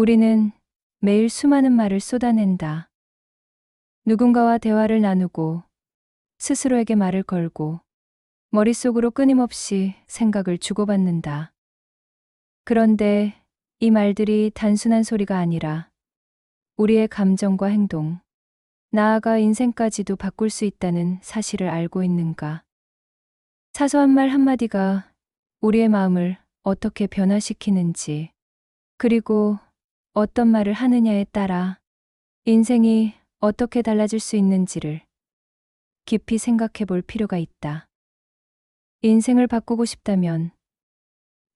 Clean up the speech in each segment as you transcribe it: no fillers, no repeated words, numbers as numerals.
우리는 매일 수많은 말을 쏟아낸다. 누군가와 대화를 나누고 스스로에게 말을 걸고 머릿속으로 끊임없이 생각을 주고받는다. 그런데 이 말들이 단순한 소리가 아니라 우리의 감정과 행동, 나아가 인생까지도 바꿀 수 있다는 사실을 알고 있는가? 사소한 말 한마디가 우리의 마음을 어떻게 변화시키는지, 그리고 어떤 말을 하느냐에 따라 인생이 어떻게 달라질 수 있는지를 깊이 생각해 볼 필요가 있다. 인생을 바꾸고 싶다면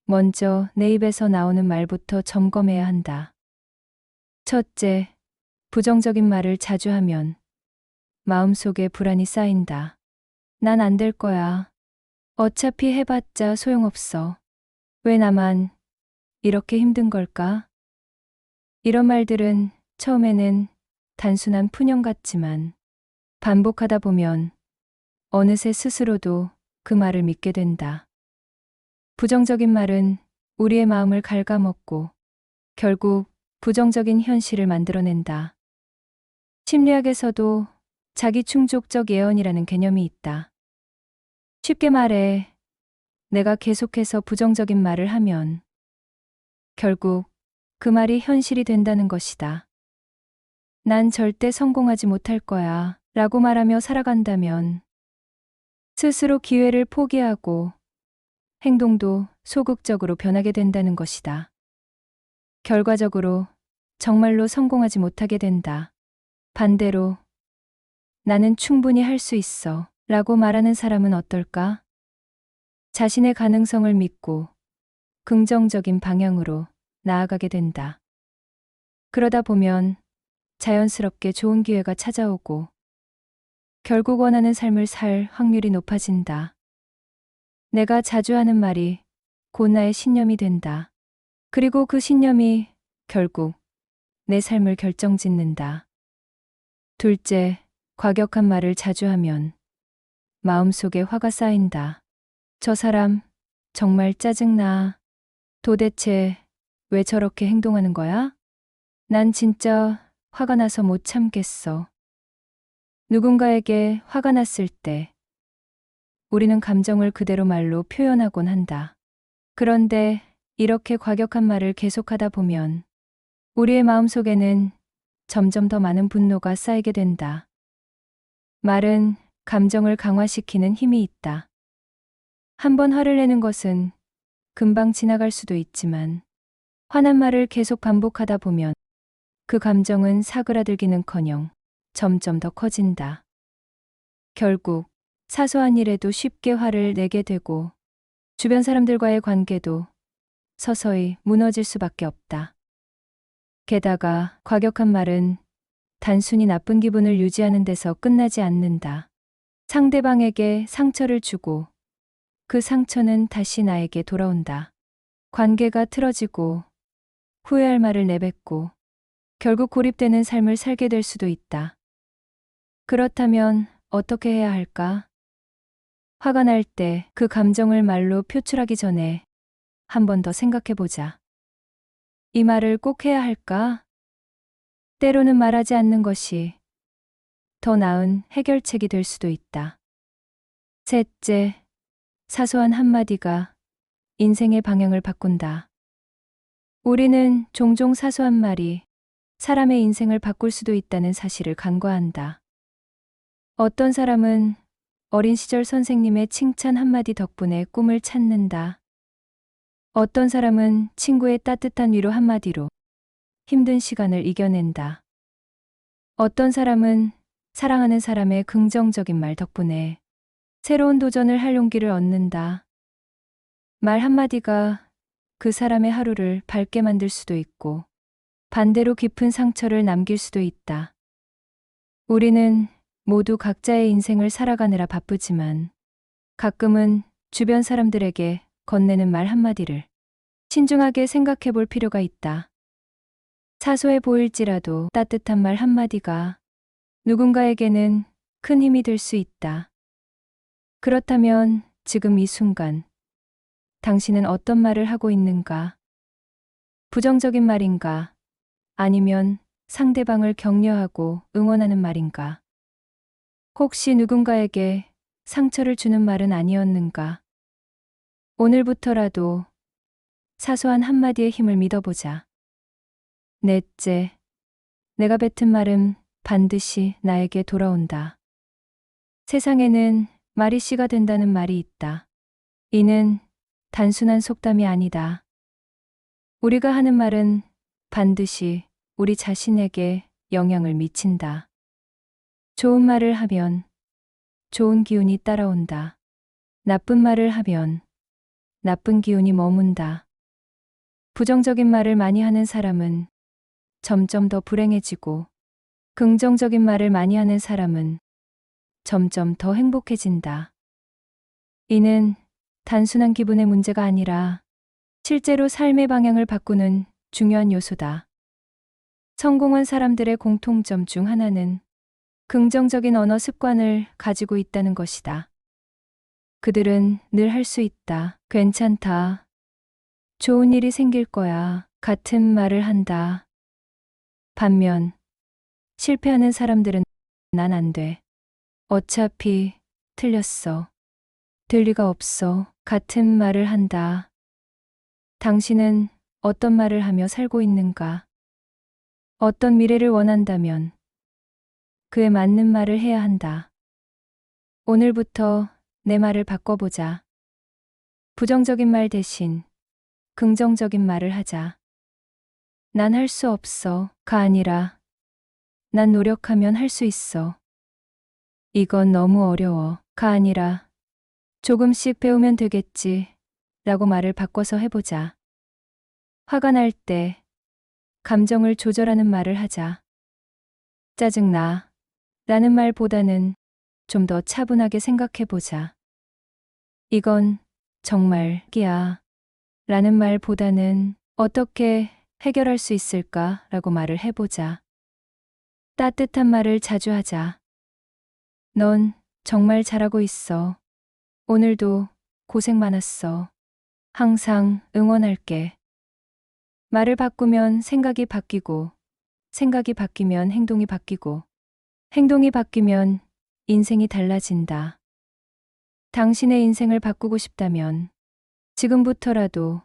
먼저 내 입에서 나오는 말부터 점검해야 한다. 첫째, 부정적인 말을 자주 하면 마음속에 불안이 쌓인다. 난 안 될 거야. 어차피 해봤자 소용없어. 왜 나만 이렇게 힘든 걸까? 이런 말들은 처음에는 단순한 푸념 같지만 반복하다 보면 어느새 스스로도 그 말을 믿게 된다. 부정적인 말은 우리의 마음을 갉아먹고 결국 부정적인 현실을 만들어낸다. 심리학에서도 자기 충족적 예언이라는 개념이 있다. 쉽게 말해, 내가 계속해서 부정적인 말을 하면 결국 그 말이 현실이 된다는 것이다. 난 절대 성공하지 못할 거야 라고 말하며 살아간다면 스스로 기회를 포기하고 행동도 소극적으로 변하게 된다는 것이다. 결과적으로 정말로 성공하지 못하게 된다. 반대로 나는 충분히 할 수 있어 라고 말하는 사람은 어떨까? 자신의 가능성을 믿고 긍정적인 방향으로 나아가게 된다. 그러다 보면 자연스럽게 좋은 기회가 찾아오고 결국 원하는 삶을 살 확률이 높아진다. 내가 자주 하는 말이 곧 나의 신념이 된다. 그리고 그 신념이 결국 내 삶을 결정짓는다. 둘째, 과격한 말을 자주 하면 마음속에 화가 쌓인다. 저 사람 정말 짜증나. 도대체 왜 저렇게 행동하는 거야? 난 진짜 화가 나서 못 참겠어. 누군가에게 화가 났을 때 우리는 감정을 그대로 말로 표현하곤 한다. 그런데 이렇게 과격한 말을 계속하다 보면 우리의 마음속에는 점점 더 많은 분노가 쌓이게 된다. 말은 감정을 강화시키는 힘이 있다. 한 번 화를 내는 것은 금방 지나갈 수도 있지만 화난 말을 계속 반복하다 보면 그 감정은 사그라들기는커녕 점점 더 커진다. 결국 사소한 일에도 쉽게 화를 내게 되고 주변 사람들과의 관계도 서서히 무너질 수밖에 없다. 게다가 과격한 말은 단순히 나쁜 기분을 유지하는 데서 끝나지 않는다. 상대방에게 상처를 주고 그 상처는 다시 나에게 돌아온다. 관계가 틀어지고 후회할 말을 내뱉고 결국 고립되는 삶을 살게 될 수도 있다. 그렇다면 어떻게 해야 할까? 화가 날 때 그 감정을 말로 표출하기 전에 한 번 더 생각해 보자. 이 말을 꼭 해야 할까? 때로는 말하지 않는 것이 더 나은 해결책이 될 수도 있다. 셋째, 사소한 한마디가 인생의 방향을 바꾼다. 우리는 종종 사소한 말이 사람의 인생을 바꿀 수도 있다는 사실을 간과한다. 어떤 사람은 어린 시절 선생님의 칭찬 한마디 덕분에 꿈을 찾는다. 어떤 사람은 친구의 따뜻한 위로 한마디로 힘든 시간을 이겨낸다. 어떤 사람은 사랑하는 사람의 긍정적인 말 덕분에 새로운 도전을 할 용기를 얻는다. 말 한마디가 그 사람의 하루를 밝게 만들 수도 있고 반대로 깊은 상처를 남길 수도 있다. 우리는 모두 각자의 인생을 살아가느라 바쁘지만 가끔은 주변 사람들에게 건네는 말 한마디를 신중하게 생각해 볼 필요가 있다. 사소해 보일지라도 따뜻한 말 한마디가 누군가에게는 큰 힘이 될 수 있다. 그렇다면 지금 이 순간 당신은 어떤 말을 하고 있는가? 부정적인 말인가? 아니면 상대방을 격려하고 응원하는 말인가? 혹시 누군가에게 상처를 주는 말은 아니었는가? 오늘부터라도 사소한 한마디의 힘을 믿어보자. 넷째, 내가 뱉은 말은 반드시 나에게 돌아온다. 세상에는 말이 씨가 된다는 말이 있다. 이는 단순한 속담이 아니다. 우리가 하는 말은 반드시 우리 자신에게 영향을 미친다. 좋은 말을 하면 좋은 기운이 따라온다. 나쁜 말을 하면 나쁜 기운이 머문다. 부정적인 말을 많이 하는 사람은 점점 더 불행해지고, 긍정적인 말을 많이 하는 사람은 점점 더 행복해진다. 이는 단순한 기분의 문제가 아니라 실제로 삶의 방향을 바꾸는 중요한 요소다. 성공한 사람들의 공통점 중 하나는 긍정적인 언어 습관을 가지고 있다는 것이다. 그들은 늘 할 수 있다, 괜찮다, 좋은 일이 생길 거야 같은 말을 한다. 반면 실패하는 사람들은 난 안 돼, 어차피 틀렸어, 될 리가 없어 같은 말을 한다. 당신은 어떤 말을 하며 살고 있는가? 어떤 미래를 원한다면 그에 맞는 말을 해야 한다. 오늘부터 내 말을 바꿔보자. 부정적인 말 대신 긍정적인 말을 하자. 난 할 수 없어가 아니라 난 노력하면 할 수 있어. 이건 너무 어려워가 아니라 조금씩 배우면 되겠지 라고 말을 바꿔서 해보자. 화가 날 때 감정을 조절하는 말을 하자. 짜증나 라는 말보다는 좀 더 차분하게 생각해보자. 이건 정말 끼야 라는 말보다는 어떻게 해결할 수 있을까 라고 말을 해보자. 따뜻한 말을 자주 하자. 넌 정말 잘하고 있어. 오늘도 고생 많았어. 항상 응원할게. 말을 바꾸면 생각이 바뀌고, 생각이 바뀌면 행동이 바뀌고, 행동이 바뀌면 인생이 달라진다. 당신의 인생을 바꾸고 싶다면 지금부터라도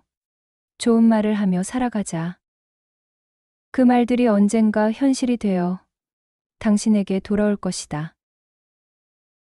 좋은 말을 하며 살아가자. 그 말들이 언젠가 현실이 되어 당신에게 돌아올 것이다.